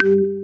Mhm.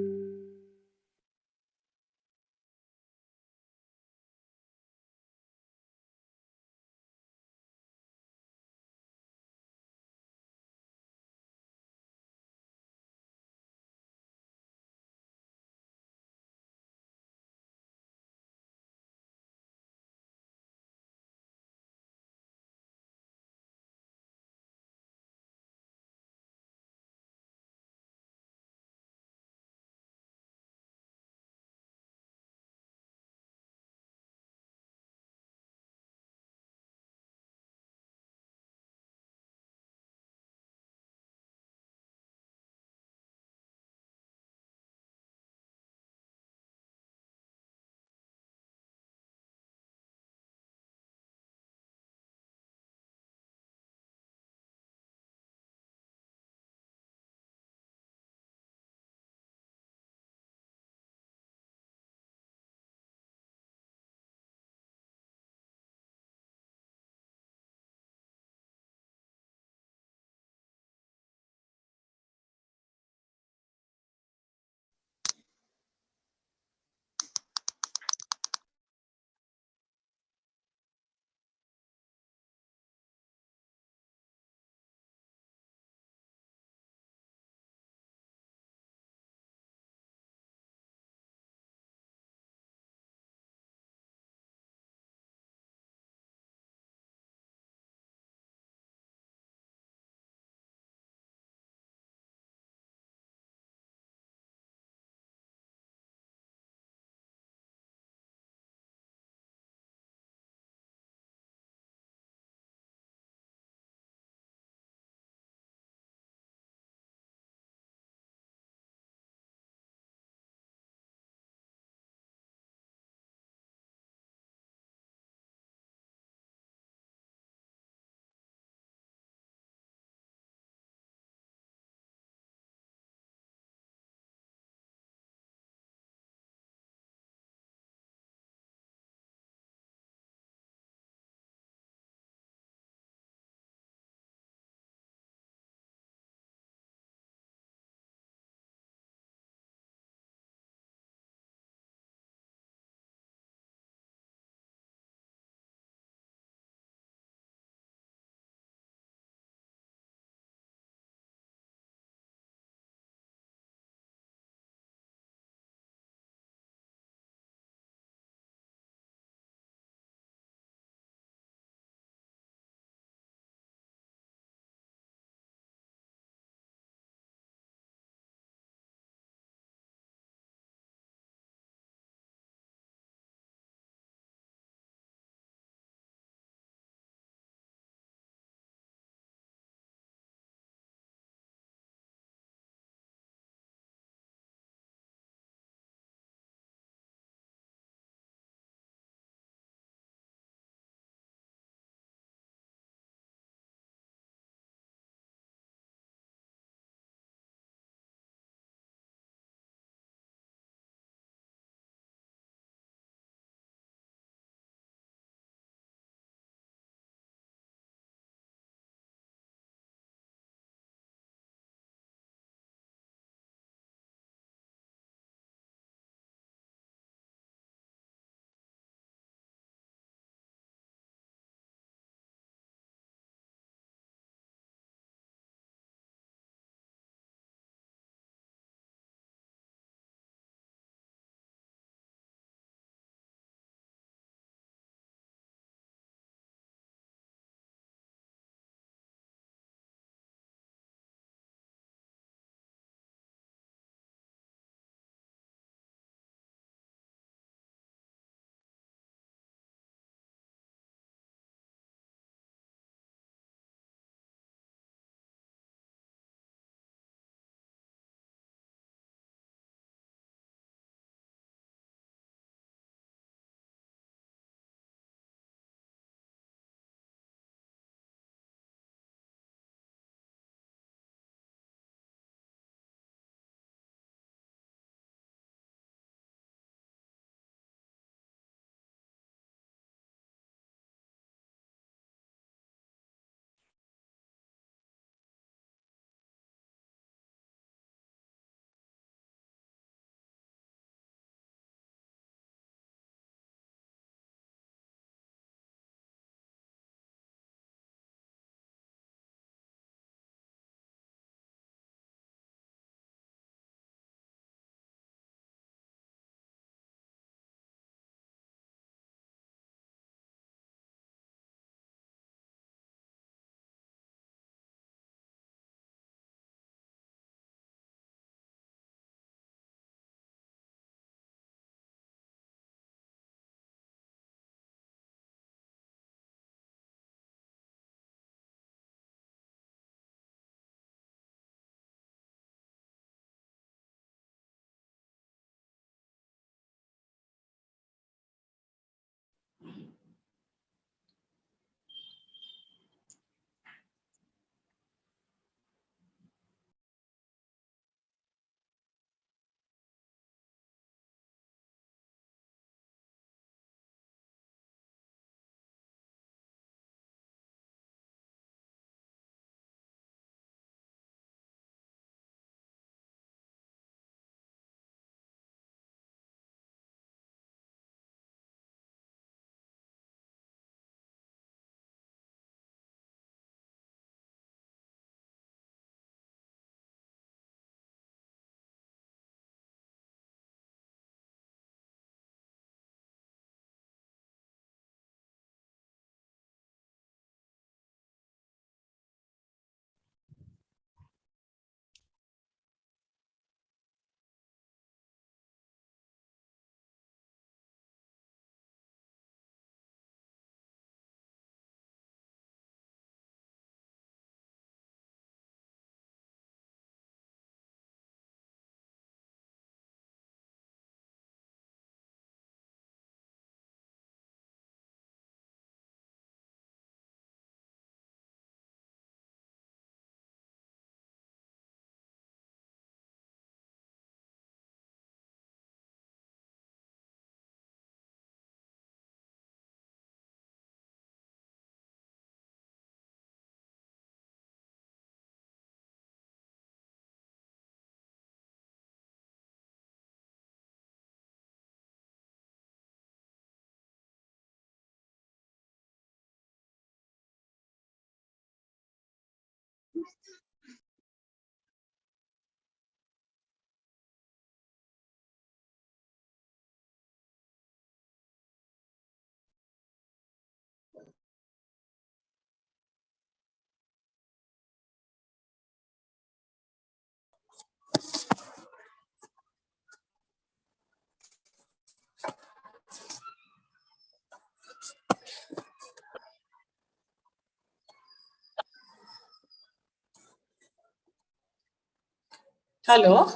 Hello.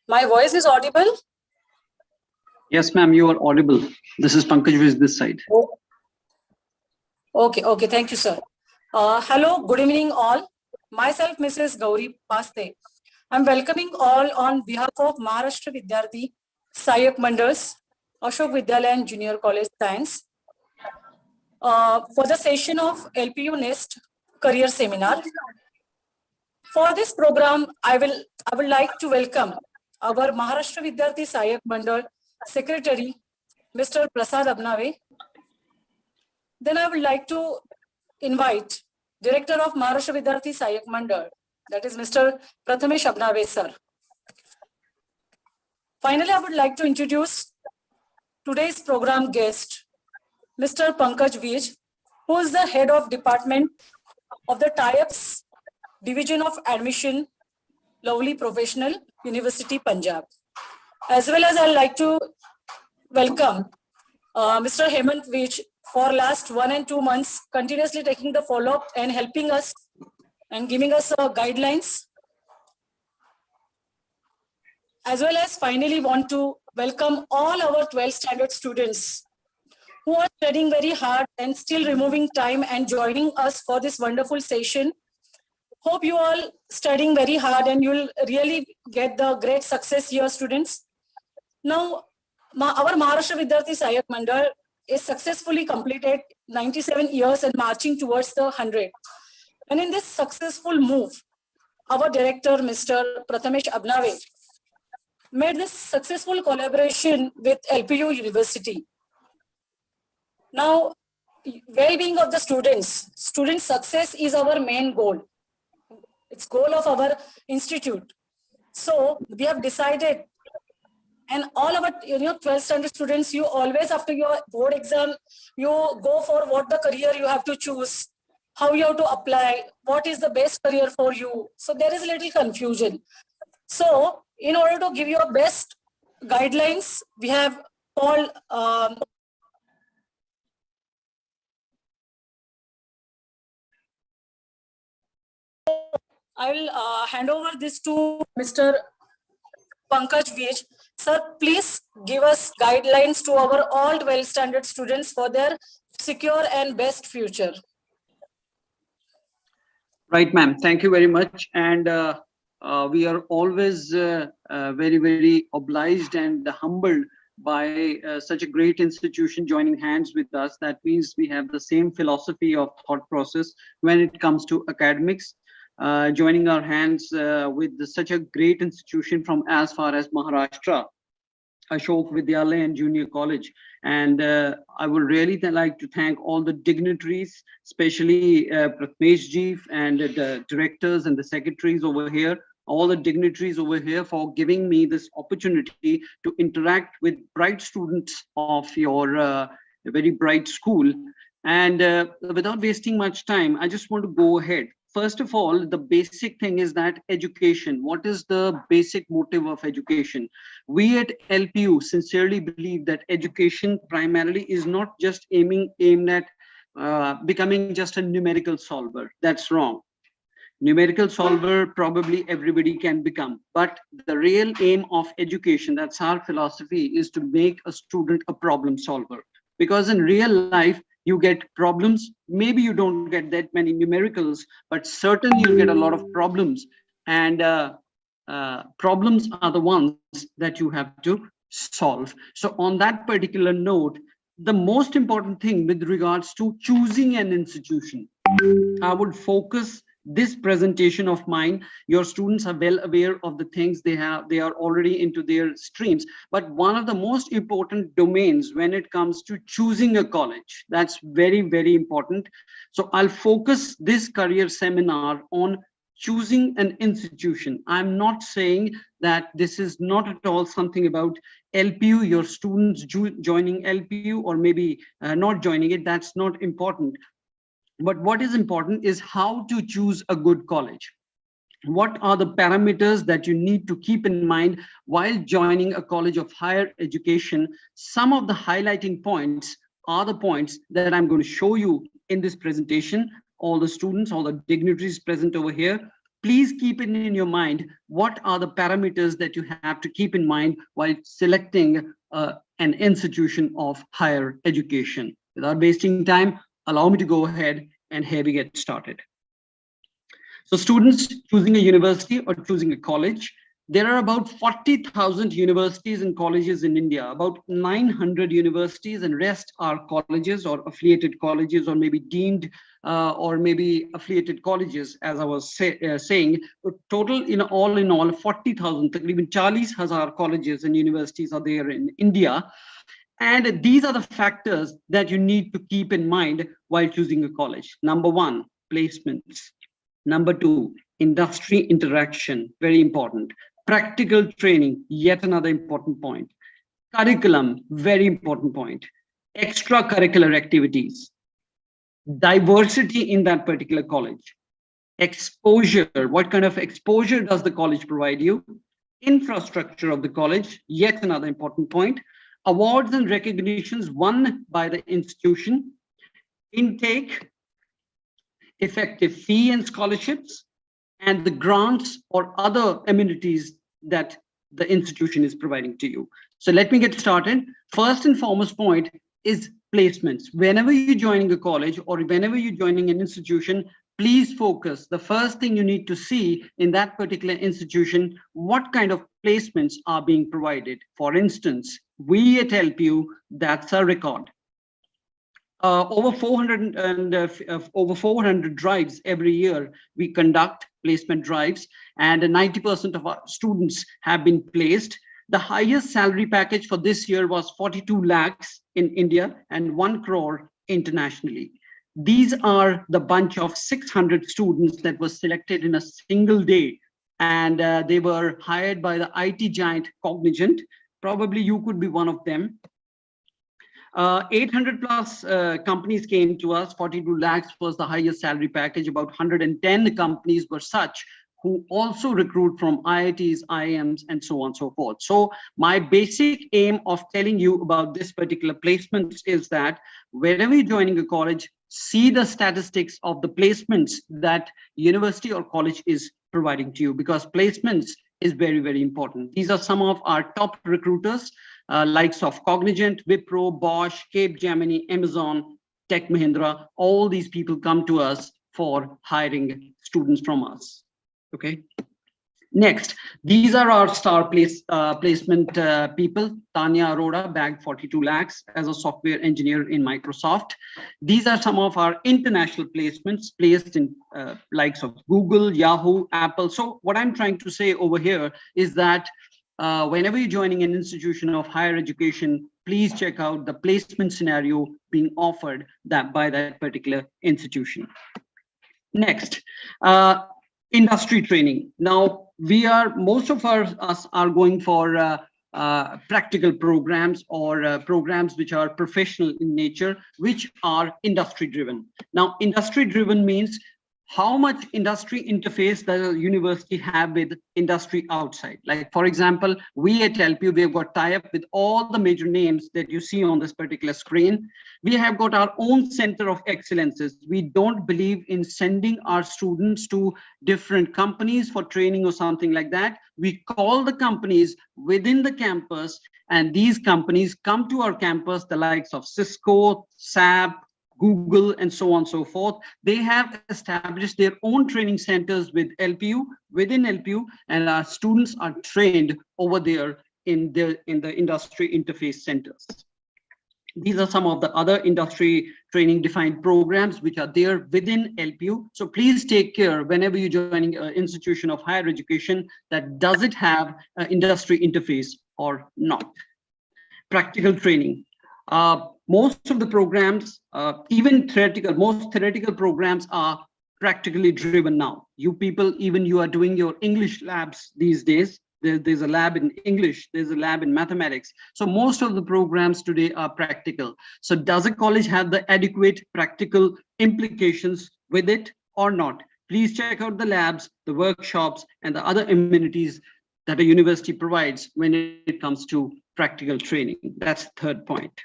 My voice is audible? Yes, ma'am, you are audible. This is Pankaj with this side. Oh. Okay. Thank you, sir. Hello, good evening all. Myself, Mrs. Gauri Paste. I'm welcoming all on behalf of Maharashtra Vidyarthi Sahayak Mandals, Ashok Vidyalaya and Junior College Science for the session of LPU'Nest Career Seminar. For this program, I would like to welcome our Maharashtra Vidyarthi Sahayak Mandal Secretary, Mr. Prasad Abnave. Then I would like to invite Director of Maharashtra Vidyarthi Sahayak Mandal, that is Mr. Prathamesh Abnave, sir. Finally, I would like to introduce today's program guest, Mr. Pankaj Vij, who is the Head of Department of the Tie-Ups Division of Admission, Lovely Professional University, Punjab. As well as I'd like to welcome Mr. Hemant Vij for last 1 and 2 months, continuously taking the follow-up and helping us and giving us guidelines. As well as finally want to welcome all our 12th standard students who are studying very hard and still removing time and joining us for this wonderful session. Hope you all studying very hard and you'll really get the great success here, students. Now, our Maharashtra Vidyarthi Sahayak Mandal is successfully completed 97 years and marching towards the 100. And in this successful move, our director, Mr. Prathamesh Abnave, made this successful collaboration with LPU University. Now, well-being of the student success is our main goal. It's goal of our institute. So we have decided, and all our 12th standard students, you always after your board exam, you go for what the career you have to choose, how you have to apply, what is the best career for you. So there is a little confusion. So in order to give you a best guidelines, we have called I will hand over this to Mr. Pankaj Vij. Sir, please give us guidelines to our all 12 standard students for their secure and best future. Right, ma'am. Thank you very much. And we are always very, very obliged and humbled by such a great institution joining hands with us. That means we have the same philosophy of thought process when it comes to academics. Joining our hands with such a great institution from as far as Maharashtra, Ashok Vidyalaya and Junior College. And I would really like to thank all the dignitaries, especially Prathamesh ji and the directors and the secretaries over here, all the dignitaries over here for giving me this opportunity to interact with bright students of your very bright school. And without wasting much time, I just want to go ahead. First of all, the basic thing is that education. What is the basic motive of education? We at LPU sincerely believe that education primarily is not just aimed at becoming just a numerical solver. That's wrong. Numerical solver, probably everybody can become. But the real aim of education, that's our philosophy, is to make a student a problem solver. Because in real life, you get problems. Maybe you don't get that many numericals, but certainly you get a lot of problems. And problems are the ones that you have to solve. So on that particular note, the most important thing with regards to choosing an institution, I would focus this presentation of mine, your students are well aware of the things they are already into their streams. But one of the most important domains when it comes to choosing a college, that's very, very important. So I'll focus this career seminar on choosing an institution. I'm not saying that this is not at all something about LPU, your students joining LPU or maybe not joining it. That's not important. But what is important is how to choose a good college. What are the parameters that you need to keep in mind while joining a college of higher education? Some of the highlighting points are the points that I'm going to show you in this presentation. All the students, all the dignitaries present over here, please keep it in your mind. What are the parameters that you have to keep in mind while selecting an institution of higher education? Without wasting time, allow me to go ahead and here we get started. So students choosing a university or choosing a college, there are about 40,000 universities and colleges in India, about 900 universities, and rest are colleges or affiliated colleges or maybe deemed or maybe affiliated colleges, as I was saying. Total all in all, 40,000, takriban 40,000 colleges and universities are there in India. And these are the factors that you need to keep in mind while choosing a college. Number one, placements. Number two, industry interaction, very important. Practical training, yet another important point. Curriculum, very important point. Extracurricular activities. Diversity in that particular college. Exposure, what kind of exposure does the college provide you? Infrastructure of the college, yet another important point. Awards and recognitions won by the institution. Intake, effective fee and scholarships, and the grants or other amenities that the institution is providing to you. So let me get started. First and foremost point is placements. Whenever you're joining a college or whenever you're joining an institution, please focus. The first thing you need to see in that particular institution, what kind of placements are being provided. For instance, we at LPU, that's our record. Over 400 drives every year we conduct placement drives, and 90% of our students have been placed. The highest salary package for this year was 42 lakhs in India and 1 crore internationally. These are the bunch of 600 students that was selected in a single day, and they were hired by the IT giant Cognizant. Probably you could be one of them. 800 plus companies came to us. 42 lakhs was the highest salary package. About 110 companies were such who also recruit from IITs, IIMs, and so on and so forth. So my basic aim of telling you about this particular placement is that whenever you're joining a college, see the statistics of the placements that university or college is providing to you, because placements is very, very important. These are some of our top recruiters, likes of Cognizant, Wipro, Bosch, Capgemini, Amazon, Tech Mahindra. All these people come to us for hiring students from us. Okay. Next, these are our star placement people. Tanya Arora bagged 42 lakhs as a software engineer in Microsoft. These are some of our international placements placed in likes of Google, Yahoo, Apple. So what I'm trying to say over here is that whenever you're joining an institution of higher education, please check out the placement scenario being offered by that particular institution. Next, industry training. Now, most of us are going for practical programs or programs which are professional in nature, which are industry driven. Now, industry driven means how much industry interface does a university have with industry outside? Like, for example, we at LPU, we've got tie-up with all the major names that you see on this particular screen. We have got our own center of excellences. We don't believe in sending our students to different companies for training or something like that. We call the companies within the campus, and these companies come to our campus, the likes of Cisco, SAP, Google, and so on and so forth. They have established their own training centers within LPU, and our students are trained over there in the industry interface centers. These are some of the other industry training defined programs which are there within LPU. So please take care whenever you're joining an institution of higher education that does it have an industry interface or not. Practical training. Most of the programs, even most theoretical programs are practically driven now. You people, even you are doing your English labs these days. There's a lab in English, there's a lab in mathematics. So most of the programs today are practical. So does a college have the adequate practical implications with it or not? Please check out the labs, the workshops, and the other amenities that a university provides when it comes to practical training. That's the third point.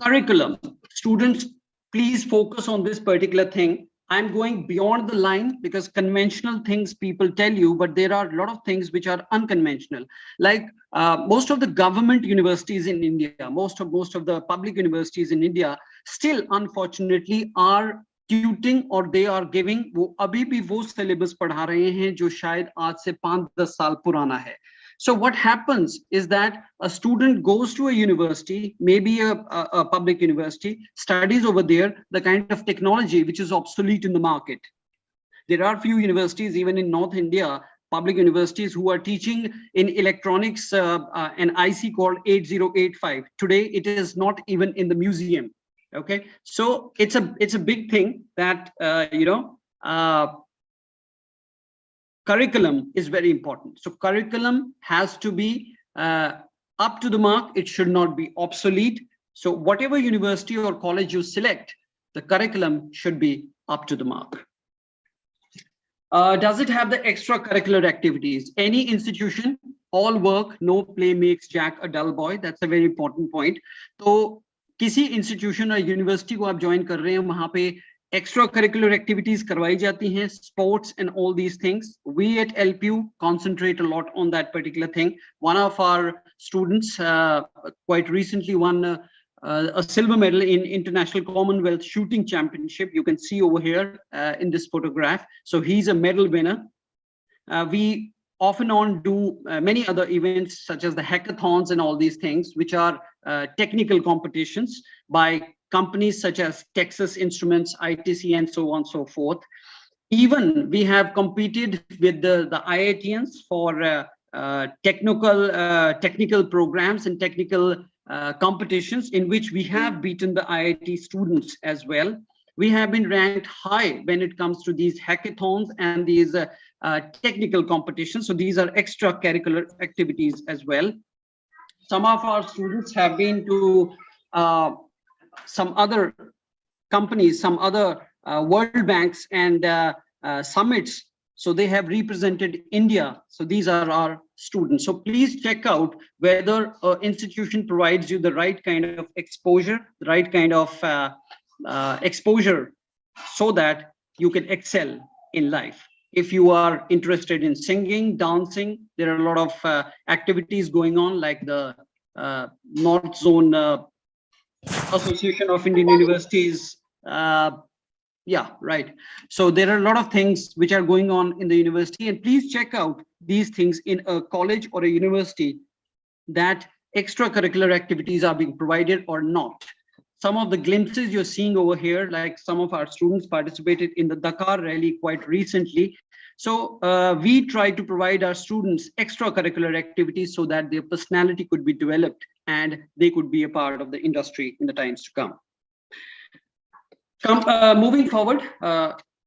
Curriculum. Students, please focus on this particular thing. I'm going beyond the line because conventional things people tell you, but there are a lot of things which are unconventional. Like most of the government universities in India, most of the public universities in India still unfortunately are tutoring or they are giving वो अभी भी वो syllabus पढ़ा रहे हैं जो शायद आज से 5-10 साल पुराना है. So what happens is that a student goes to a university, maybe a public university, studies over there the kind of technology which is obsolete in the market. There are few universities, even in North India, public universities who are teaching in electronics an IC called 8085. Today, it is not even in the museum. Okay, so it's a big thing that curriculum is very important. So curriculum has to be up to the mark. It should not be obsolete. So whatever university or college you select, the curriculum should be up to the mark. Does it have the extracurricular activities? Any institution, all work, no play makes Jack a dull boy. That's a very important point. So किसी institution or university को आप join कर रहे हैं, वहाँ पे extracurricular activities करवाई जाती हैं, sports and all these things. We at LPU concentrate a lot on that particular thing. One of our students quite recently won a silver medal in International Commonwealth Shooting Championship. You can see over here in this photograph. So he's a medal winner. We often on do many other events such as the hackathons and all these things, which are technical competitions by companies such as Texas Instruments, ITC, and so on and so forth. Even we have competed with the IITians for technical programs and technical competitions in which we have beaten the IIT students as well. We have been ranked high when it comes to these hackathons and these technical competitions. So these are extracurricular activities as well. Some of our students have been to some other companies, some other World Banks and summits. So they have represented India. So these are our students. So please check out whether an institution provides you the right kind of exposure, the right kind of exposure so that you can excel in life. If you are interested in singing, dancing, there are a lot of activities going on like the North Zone Association of Indian Universities. Yeah, right. So there are a lot of things which are going on in the university, and please check out these things in a college or a university that extracurricular activities are being provided or not. Some of the glimpses you're seeing over here, like some of our students participated in the Dakar rally quite recently. So we try to provide our students extracurricular activities so that their personality could be developed and they could be a part of the industry in the times to come. Moving forward,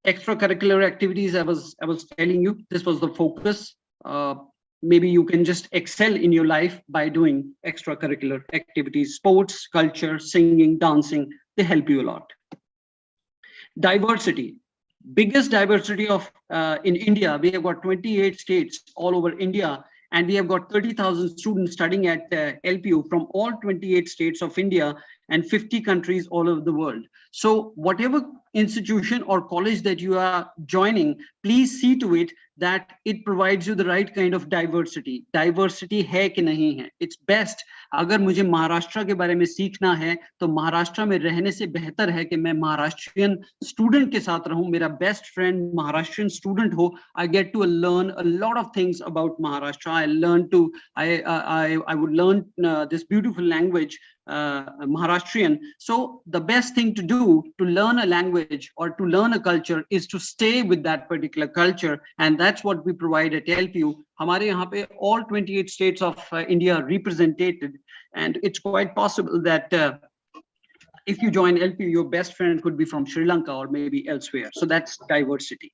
extracurricular activities, I was telling you, this was the focus. Maybe you can just excel in your life by doing extracurricular activities, sports, culture, singing, dancing, they help you a lot. Diversity, biggest diversity of in India, we have got 28 states all over India, and we have got 30,000 students studying at LPU from all 28 states of India and 50 countries all over the world. So whatever institution or college that you are joining, please see to it that it provides you the right kind of diversity. Diversity है कि नहीं है? It's best. अगर मुझे महाराष्ट्र के बारे में सीखना है, तो महाराष्ट्र में रहने से बेहतर है कि मैं महाराष्ट्रियन स्टूडेंट के साथ रहूं. मेरा बेस्ट फ्रेंड महाराष्ट्रियन स्टूडेंट हो. I get to learn a lot of things about Maharashtra. I would learn this beautiful language Maharashtrian. So the best thing to do to learn a language or to learn a culture is to stay with that particular culture, and that's what we provide at LPU. हमारे यहाँ पे all 28 states of India are represented, and it's quite possible that if you join LPU, your best friend could be from Sri Lanka or maybe elsewhere. So that's diversity.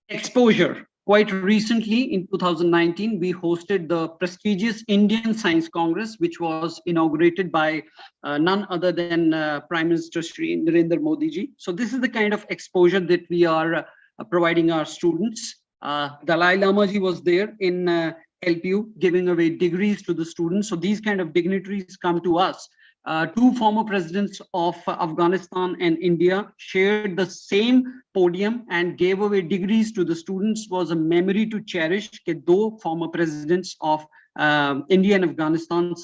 Exposure. Quite recently, in 2019, we hosted the prestigious Indian Science Congress, which was inaugurated by none other than Prime Minister Shri Narendra Modi ji. So this is the kind of exposure that we are providing our students. Dalai Lama ji was there in LPU giving away degrees to the students. So these kind of dignitaries come to us. Two former presidents of Afghanistan and India shared the same podium and gave away degrees to the students. Was a memory to cherish. Ke do former presidents of India and Afghanistan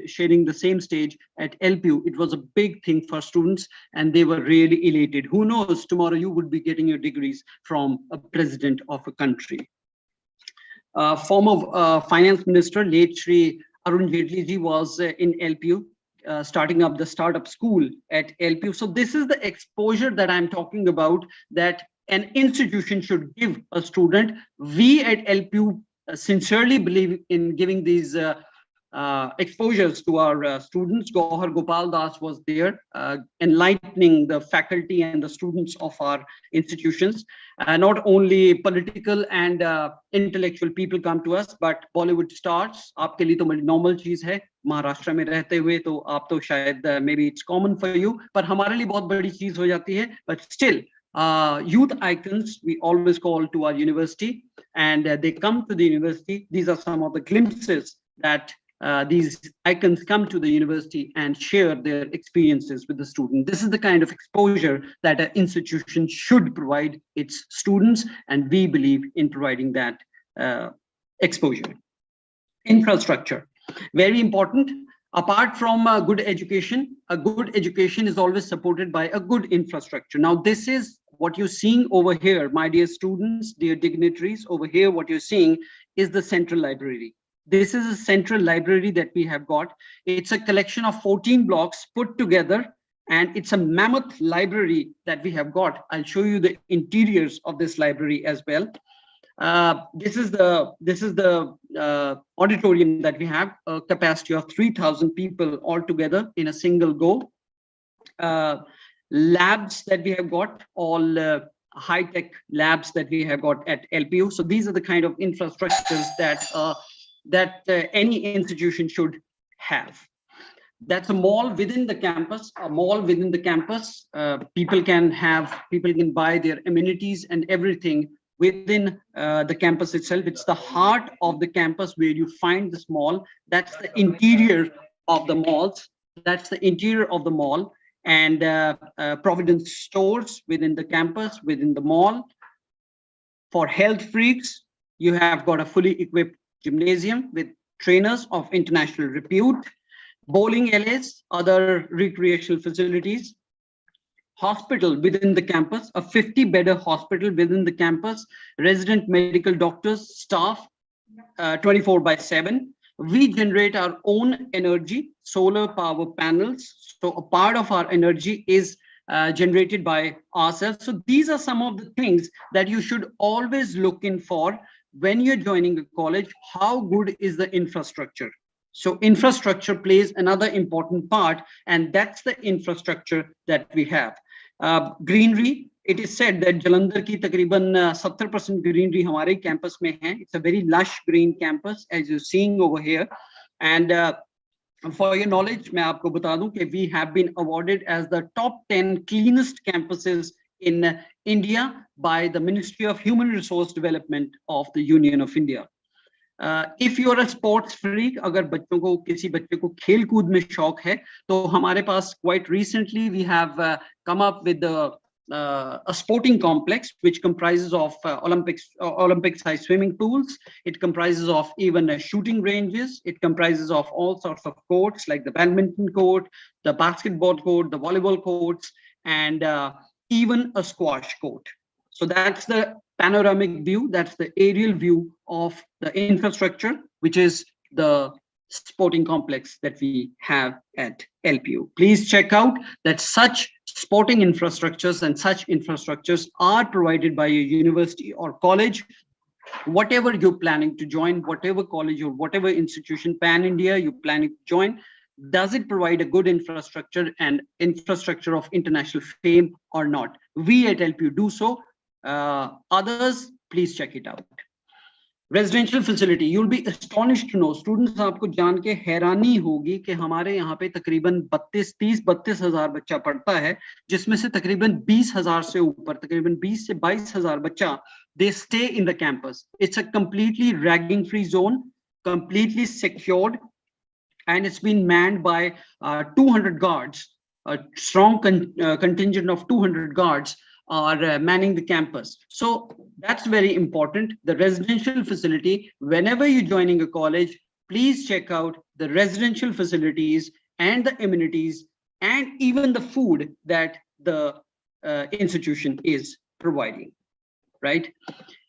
sharing the same stage at LPU. It was a big thing for students, and they were really elated. Who knows, tomorrow you would be getting your degrees from a president of a country. Former finance minister, late Shri Arun Jaitley ji, was in LPU. Starting up the startup school at LPU. So this is the exposure that I'm talking about, that an institution should give a student. We at LPU sincerely believe in giving these exposures to our students. Gohar Gopal Das was there, enlightening the faculty and the students of our institutions. Not only political and intellectual people come to us, but Bollywood stars. आपके लिए तो बड़ी normal चीज है, महाराष्ट्र में रहते हुए तो आप तो शायद maybe it's common for you, पर हमारे लिए बहुत बड़ी चीज हो जाती है. But still, youth icons we always call to our university, and they come to the university. These are some of the glimpses that these icons come to the university and share their experiences with the student. This is the kind of exposure that an institution should provide its students, and we believe in providing that exposure. Infrastructure, very important. Apart from a good education is always supported by a good infrastructure. Now, this is what you're seeing over here, my dear students, dear dignitaries. Over here, what you're seeing is the central library. This is a central library that we have got. It's a collection of 14 blocks put together, and it's a mammoth library that we have got. I'll show you the interiors of this library as well. This is the auditorium that we have, a capacity of 3,000 people all together in a single go. Labs that we have got, all high-tech labs that we have got at LPU. So these are the kind of infrastructures that any institution should have. That's a mall within the campus. A mall within the campus. People can buy their amenities and everything within the campus itself. It's the heart of the campus where you find this mall. That's the interior of the malls. That's the interior of the mall. And Providence stores within the campus, within the mall. For health freaks, you have got a fully equipped gymnasium with trainers of international repute, bowling alleys, other recreational facilities, hospital within the campus, a 50-bedder hospital within the campus, resident medical doctors, staff 24/7. We generate our own energy, solar power panels. So a part of our energy is generated by ourselves. So these are some of the things that you should always look in for when you're joining a college. How good is the infrastructure? So infrastructure plays another important part, and that's the infrastructure that we have. Greenery, it is said that Jalandhar ki takriban 70% greenery hamare campus mein hai. It's a very lush green campus, as you're seeing over here. And for your knowledge, मैं आपको बता दूं कि we have been awarded as the top 10 cleanest campuses in India by the Ministry of Human Resource Development of the Union of India. If you are a sports freak, अगर बच्चों को किसी बच्चे को खेल कूद में शौक है, तो हमारे पास quite recently we have come up with a sporting complex which comprises of Olympic-sized swimming pools. It comprises of even shooting ranges. It comprises of all sorts of courts like the badminton court, the basketball court, the volleyball courts, and even a squash court. So that's the panoramic view. That's the aerial view of the infrastructure, which is the sporting complex that we have at LPU. Please check out that such sporting infrastructures and such infrastructures are provided by a university or college. Whatever you're planning to join, whatever college or whatever institution, pan-India, you're planning to join, does it provide a good infrastructure and infrastructure of international fame or not? We at LPU do so. Others, please check it out. Residential facility, you'll be astonished to know, students, आपको जान के हैरानी होगी कि हमारे यहाँ पे तकरीबन 32 हजार बच्चा पढ़ता है, जिसमें से तकरीबन 20,000 से ऊपर, तकरीबन 20 से 22,000 बच्चा, they stay in the campus. It's a completely ragging free zone, completely secured, and it's been manned by 200 guards. A strong contingent of 200 guards are manning the campus. So that's very important. The residential facility, whenever you're joining a college, please check out the residential facilities and the amenities and even the food that the institution is providing, right?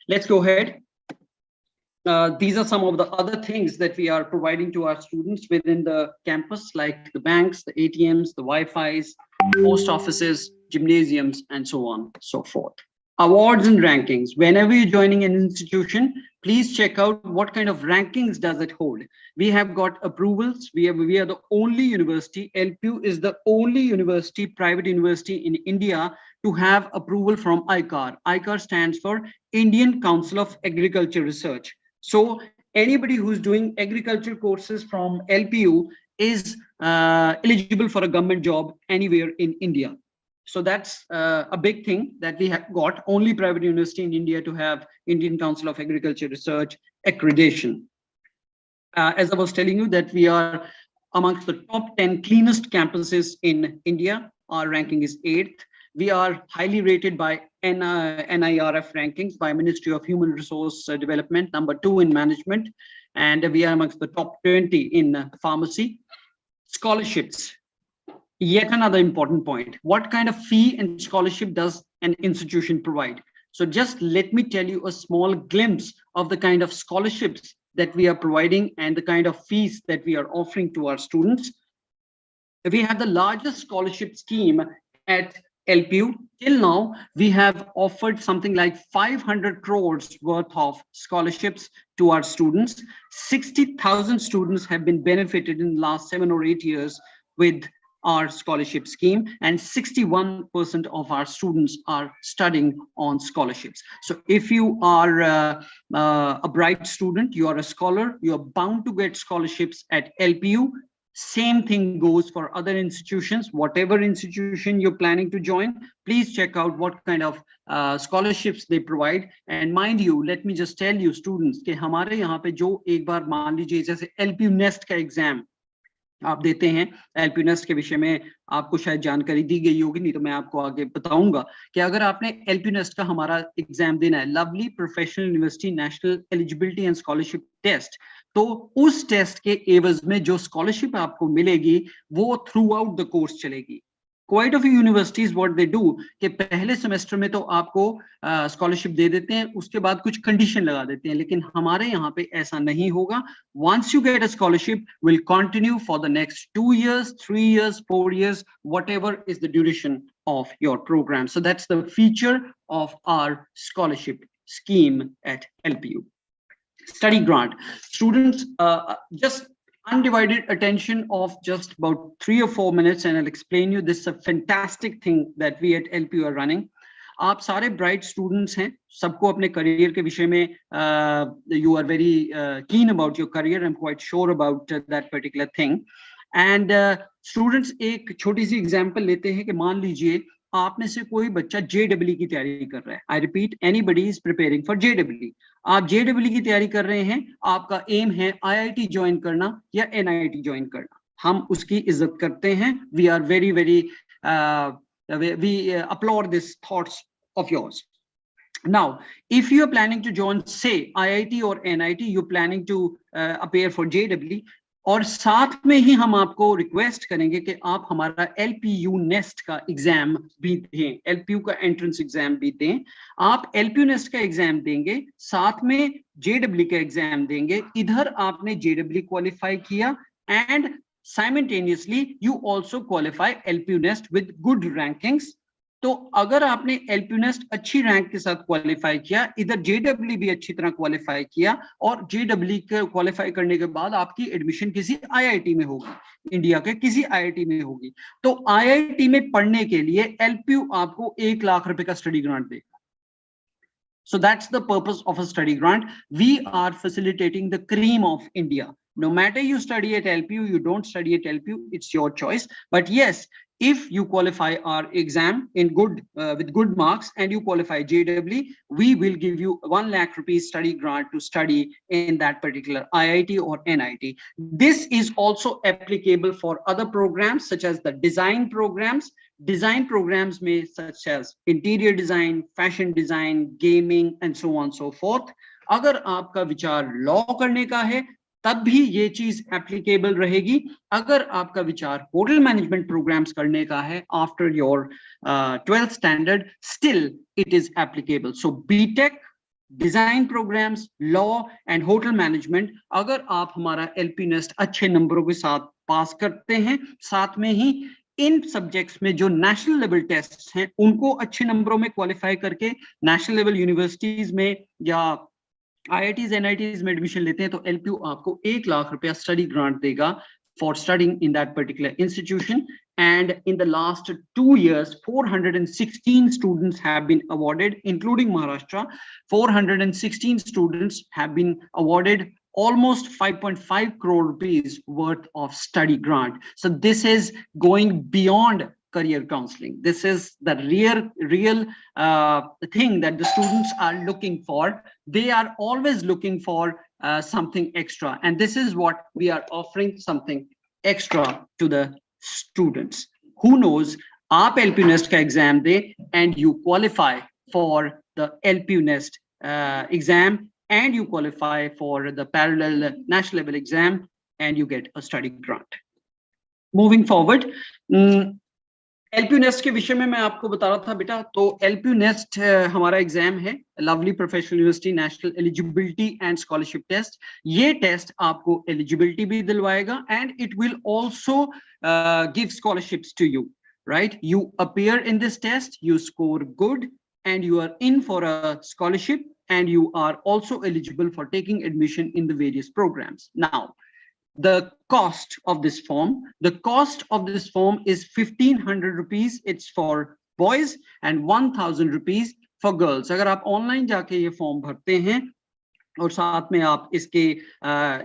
Let's go ahead. These are some of the other things that we are providing to our students within the campus, like the banks, the ATMs, the Wi-Fi's, post offices, gymnasiums, and so on, so forth. Awards and rankings. Whenever you're joining an institution, please check out what kind of rankings does it hold. We have got approvals. We are the only university, LPU is the only university, private university in India to have approval from ICAR. ICAR stands for Indian Council of Agriculture Research. So anybody who's doing agricultural courses from LPU is eligible for a government job anywhere in India. So that's a big thing that we have got, only private university in India to have Indian Council of Agriculture Research accreditation. As I was telling you, that we are amongst the top 10 cleanest campuses in India. Our ranking is 8th. We are highly rated by NIRF rankings, by Ministry of Human Resource Development, number 2 in management, and we are amongst the top 20 in pharmacy. Scholarships, yet another important point. What kind of fee and scholarship does an institution provide? So just let me tell you a small glimpse of the kind of scholarships that we are providing and the kind of fees that we are offering to our students. We have the largest scholarship scheme at LPU. Till now, we have offered something like 500 crores worth of scholarships to our students. 60,000 students have been benefited in the last 7 or 8 years with our scholarship scheme, and 61% of our students are studying on scholarships. So if you are a bright student, you are a scholar, you are bound to get scholarships at LPU. Same thing goes for other institutions. Whatever institution you're planning to join, please check out what kind of scholarships they provide. And mind you, let me just tell you students कि हमारे यहाँ पे जो एक बार मान लीजिए जैसे LPU'Nest का एग्जाम आप देते हैं, LPU'Nest के विषय में आपको शायद जानकारी दी गई होगी, नहीं तो मैं आपको आगे बताऊंगा कि अगर आपने LPU'Nest का हमारा एग्जाम देना है, lovely professional university national eligibility and scholarship test, तो उस टेस्ट के एवज में जो स्कॉलरशिप आपको मिलेगी वो थ्रू आउट द कोर्स चलेगी. Quite a few universities what they do कि पहले सेमेस्टर में तो आपको स्कॉलरशिप दे देते हैं, उसके बाद कुछ कंडीशन लगा देते हैं, लेकिन हमारे यहाँ पे ऐसा नहीं होगा. Once you get a scholarship, will continue for the next 2 years, 3 years, 4 years, whatever is the duration of your program. So that's the feature of our scholarship scheme at LPU. Study grant. Students, just undivided attention of just about 3 or 4 minutes and I'll explain you. This is a fantastic thing that we at LPU are running. आप सारे bright students हैं, सबको अपने career के विषय में you are very keen about your career. I'm quite sure about that particular thing. And students एक छोटी सी example लेते हैं कि मान लीजिए आप में से कोई बच्चा JEE की तैयारी कर रहा है. I repeat, anybody is preparing for JEE. आप JEE की तैयारी कर रहे हैं, आपका एम है IIT ज्वाइन करना या NIT ज्वाइन करना, हम उसकी इज्जत करते हैं. We are very we applaud these thoughts of yours. Now, if you are planning to join, say, IIT or NIT, you're planning to appear for JEE, और साथ में ही हम आपको रिक्वेस्ट करेंगे कि आप हमारा LPU'Nest का एग्जाम भी दें, LPU का एंट्रेंस एग्जाम भी दें। आप LPU'Nest का एग्जाम देंगे, साथ में JEE का एग्जाम देंगे। इधर आपने JEE क्वालिफाई किया and simultaneously you also qualify LPU'Nest with good rankings. तो अगर आपने LPU'Nest अच्छी रैंक के साथ क्वालिफाई किया, इधर JEE भी अच्छी तरह क्वालिफाई किया, और JEE के क्वालिफाई करने के बाद आपकी एडमिशन किसी IIT में होगी, इंडिया के किसी IIT में होगी। तो IIT में पढ़ने के लिए LPU आपको 1 लाख रुपए का स्टडी ग्रांट देगा। So that's the purpose of a study grant. We are facilitating the cream of India. No matter you study at LPU, you don't study at LPU, it's your choice. But yes, if you qualify our exam in with good marks and you qualify JEE, we will give you 1 lakh rupees study grant to study in that particular IIT or NIT. This is also applicable for other programs such as the design programs. Design programs may such as interior design, fashion design, gaming and so on so forth. अगर आपका विचार law करने का है तब भी ये चीज एप्लीकेबल रहेगी। अगर आपका विचार होटल मैनेजमेंट प्रोग्राम्स करने का है after your 12th standard, still it is applicable. So BTech, design programmes, law and hotel management, अगर आप हमारा LPU'Nest अच्छे नंबरों के साथ पास करते हैं, साथ में ही इन सब्जेक्ट्स में जो नेशनल लेवल टेस्ट हैं उनको अच्छे नंबरों में क्वालिफाई करके नेशनल लेवल यूनिवर्सिटीज में या IITs NITs में एडमिशन लेते हैं, तो LPU आपको 1 लाख रुपया स्टडी ग्रांट देगा for studying in that particular institution. And in the last 2 years, 416 students have been awarded, including Maharashtra. 416 students have been awarded almost 5.5 crore rupees worth of study grant. So this is going beyond career counseling. This is the real thing that the students are looking for. They are always looking for something extra, and this is what we are offering, something extra to the students. Who knows, aap LPU'Nest ka exam de and you qualify for the LPU'Nest exam, and you qualify for the parallel national level exam, and you get a study grant. Moving forward, LPU'Nest के विषय में मैं आपको बता रहा था बेटा। तो LPU'Nest हमारा एग्जाम है, lovely professional university national eligibility and scholarship test. ये टेस्ट आपको एलिजिबिलिटी भी दिलवाएगा and it will also give scholarships to you, right? You appear in this test, you score good and you are in for a scholarship, and you are also eligible for taking admission in the various programs. Now, the cost of this form, is 1,500 rupees. It's for boys and 1,000 rupees for girls. अगर आप online जाके ये form भरते हैं और साथ में आप इसके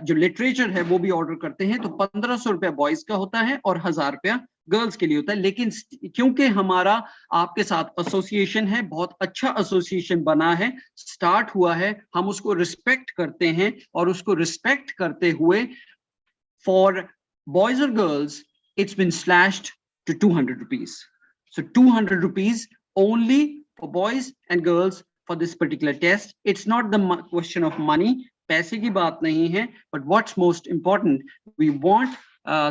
जो लिटरेचर है वो भी ऑर्डर करते हैं, तो 1,500 रुपया बॉयज का होता है और 1,000 रुपया गर्ल्स के लिए होता है। लेकिन क्योंकि हमारा आपके साथ एसोसिएशन है, बहुत अच्छा एसोसिएशन बना है, स्टार्ट हुआ है, हम उसको रिस्पेक्ट करते हैं, और उसको रिस्पेक्ट करते हुए for boys or girls, it's been slashed to 200 rupees. So 200 rupees only for boys and girls for this particular test. It's not the question of money, पैसे की बात नहीं है, but what's most important, we want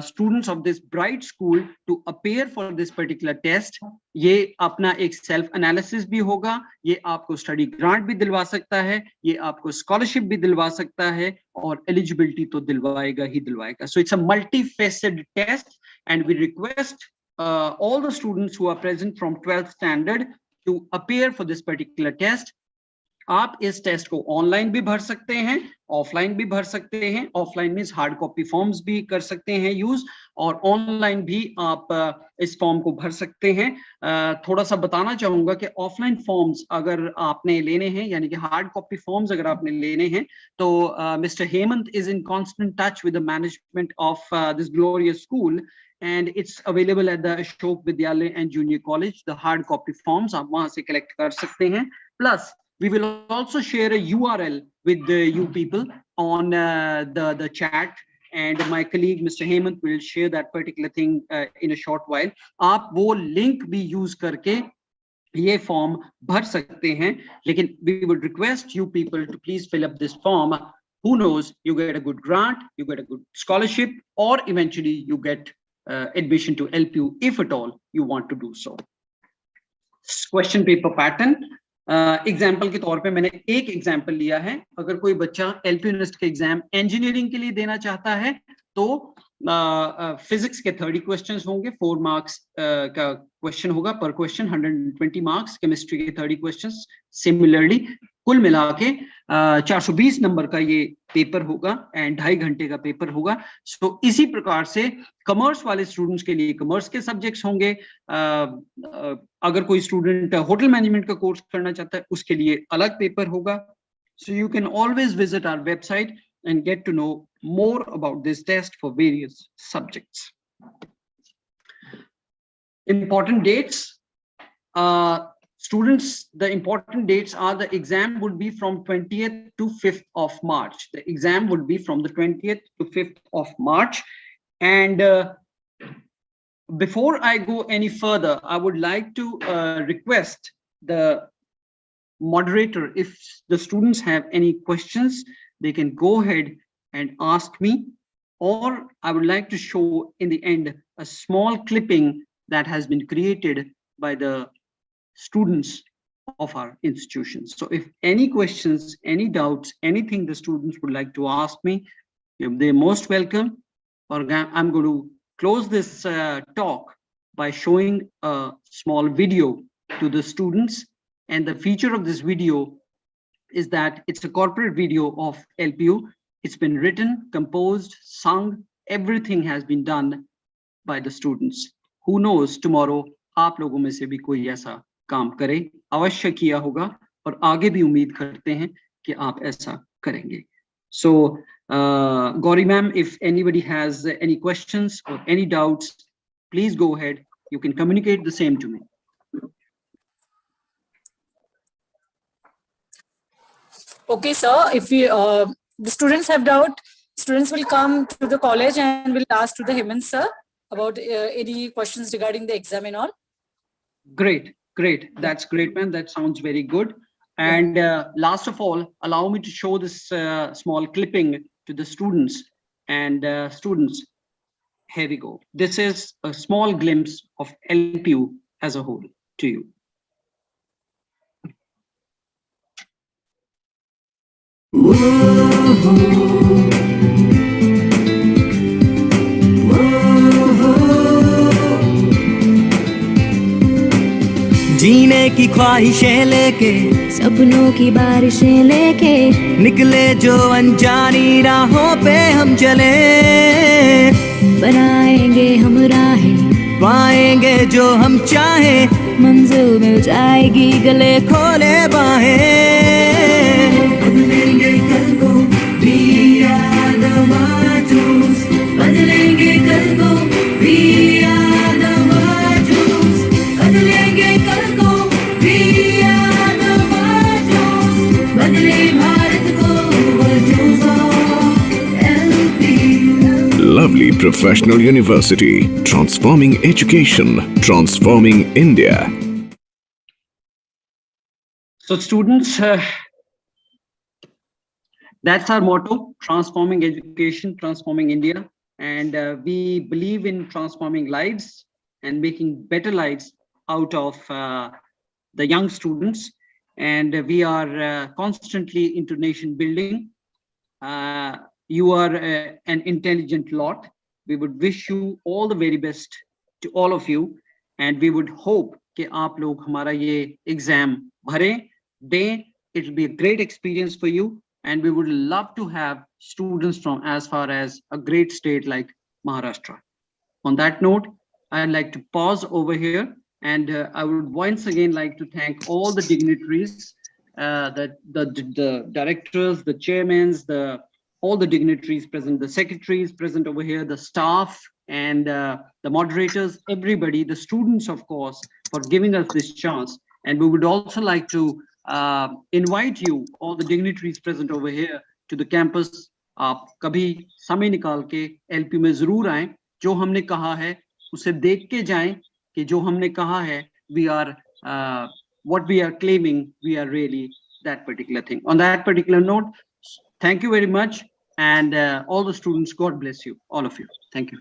students of this bright school to appear for this particular test. ये अपना एक self analysis भी होगा, ये आपको स्टडी ग्रांट भी दिलवा सकता है, ये आपको स्कॉलरशिप भी दिलवा सकता है, और एलिजिबिलिटी तो दिलवाएगा ही दिलवाएगा. So it's a multifaceted test, and we request all the students who are present from 12th standard to appear for this particular test. आप इस टेस्ट को ऑनलाइन भी भर सकते हैं, ऑफलाइन भी भर सकते हैं. Offline means hard copy forms भी कर सकते हैं यूज, और ऑनलाइन भी आप इस फॉर्म को भर सकते हैं. थोड़ा सा बताना चाहूंगा कि ऑफलाइन फॉर्म्स अगर आपने लेने हैं, यानी कि हार्ड कॉपी फॉर्म्स अगर आपने लेने हैं, तो mister Hemant is in constant touch with the management of this glorious school, and it's available at the Ashok Vidyalaya and Junior College. The hard copy forms आप वहां से collect कर सकते हैं. Plus, we will also share a URL with you people on the chat, and my colleague Mr. Hemant will share that particular thing in a short while. आप वो link भी use करके ये form भर सकते हैं. लेकिन we would request you people to please fill up this form who knows, you get a good grant, you get a good scholarship, or eventually you get admission to LPU if at all you want to do so. Question paper pattern. Example के तौर पे मैंने एक example लिया है. अगर कोई बच्चा LPU'Nest के एग्जाम इंजीनियरिंग के लिए देना चाहता है तो फिजिक्स के 30 क्वेश्चंस होंगे, 4 मार्क्स का क्वेश्चन होगा पर क्वेश्चन, 120 मार्क्स. केमिस्ट्री के 30 क्वेश्चंस. सिमिलरली कुल मिला के 420 नंबर का ये पेपर होगा एंड 2.5 घंटे का पेपर होगा. सो इसी प्रकार से कॉमर्स वाले स्टूडेंट्स के लिए कॉमर्स के सब्जेक्ट्स होंगे. अगर कोई स्टूडेंट होटल मैनेजमेंट का कोर्स करना चाहता है उसके लिए अलग पेपर होगा. So you can always visit our website and get to know more about this test for various subjects. Important dates. Students, the important dates are the exam would be from 20th to 5th of March. The exam would be from the 20th to 5th of March. And before I go any further, I would like to request the moderator, if the students have any questions, they can go ahead and ask me, or I would like to show in the end a small clipping that has been created by the students of our institution. So if any questions, any doubts, anything the students would like to ask me, they're most welcome. Or I'm going to close this talk by showing a small video to the students. And the feature of this video is that it's a corporate video of LPU. It's been written, composed, sung, everything has been done by the students. Who knows, tomorrow आप लोगों में से भी कोई ऐसा काम करे, अवश्य किया होगा और आगे भी उम्मीद करते हैं कि आप ऐसा करेंगे. So Gauri ma'am, if anybody has any questions or any doubts, please go ahead. You can communicate the same to me. Okay, sir. If the students have doubt, students will come to the college and will ask to the Hemant sir about any questions regarding the exam and all. Great, great. That's great, man. That sounds very good. And last of all, allow me to show this small clipping to the students. And students, here we go. This is a small glimpse of LPU as a whole to you. जीने की ख्वाहिशें लेके, सपनों की बारिशें लेके, निकले जो अनजानी राहों पे हम चले, बनाएंगे हम राहें, पाएंगे जो हम चाहे, मंजिल मिल जाएगी गले खोले बाहें. बदलेंगे कल को, we are the martyrs. बदलेंगे कल को, we are the martyrs. बदलेंगे कल को, we are the martyrs. बदले भारत को, virtues of LPU. Lovely professional university, transforming education, transforming India. So students, that's our motto: transforming education, transforming India. And we believe in transforming lives and making better lives out of the young students. And we are constantly into nation building. You are an intelligent lot. We would wish you all the very best to all of you. And we would hope कि आप लोग हमारा ये exam भरें, दें. It will be a great experience for you. And we would love to have students from as far as a great state like Maharashtra. On that note, I'd like to pause over here, and I would once again like to thank all the dignitaries, the directors, the chairmen, all the dignitaries present, the secretaries present over here, the staff, and the moderators, everybody, the students, of course, for giving us this chance. And we would also like to invite you, all the dignitaries present over here, to the campus. आप कभी समय निकाल के LPU में जरूर आएं. जो हमने कहा है उसे देख के जाएं कि जो हमने कहा है, we are what we are claiming, we are really that particular thing. On that particular note, Thank you very much. And all the students, God bless you, all of you. Thank you.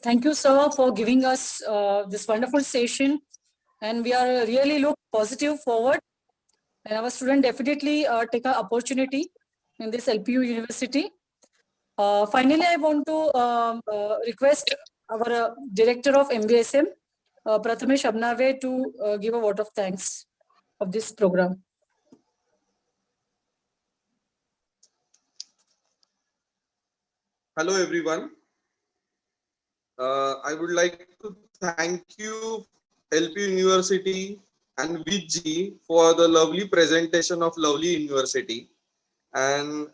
Thank you, sir, for giving us this wonderful session. And we are really look positive forward. And our student definitely take an opportunity in this LPU University. Finally, I want to request our Director of Mvsm, Prathamesh Abnave, to give a vote of thanks of this program. Hello everyone. I would like to thank you LPU University and VG for the lovely presentation of lovely university, and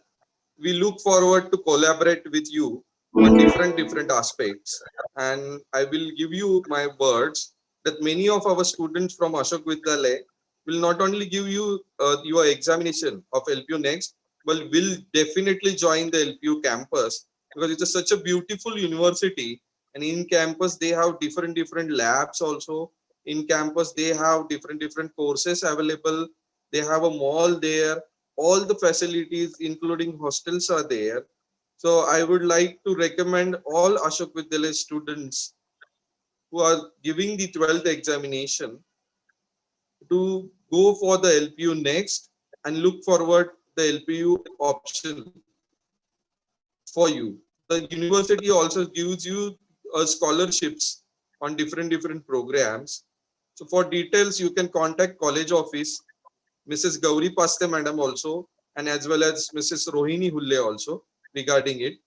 we look forward to collaborate with you on different aspects. And I will give you my words that many of our students from Ashok Vidyalaya will not only give you your examination of LPU Next, but will definitely join the LPU campus, because it's such a beautiful university. And in campus they have different labs also. In campus they have different courses available. They have a mall there. All the facilities including hostels are there. So I would like to recommend all Ashok Vidyalaya students who are giving the 12th examination to go for the LPU Next and look forward the LPU option for you. The university also gives you scholarships on different programs. So for details, you can contact college office, Mrs. Gauri Paste madam also, and as well as Mrs. Rohini Hulle also regarding it.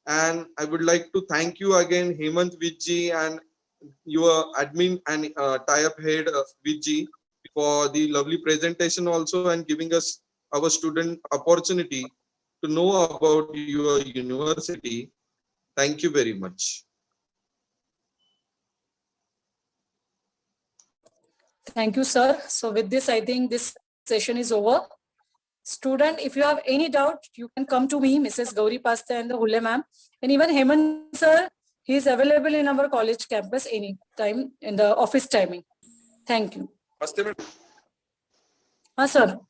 And I would like to thank you again, Hemant Vijji, and your admin and tie-up head Vijji, for the lovely presentation also, and giving us our student opportunity to know about your university. Thank you very much. Thank you, sir. So with this, I think this session is over. Student, if you have any doubt, you can come to me, Mrs. Gauri Pasta and the Hulle ma'am. And even Hemant sir, he is available in our college campus any time in the office timing. Thank you. Sir.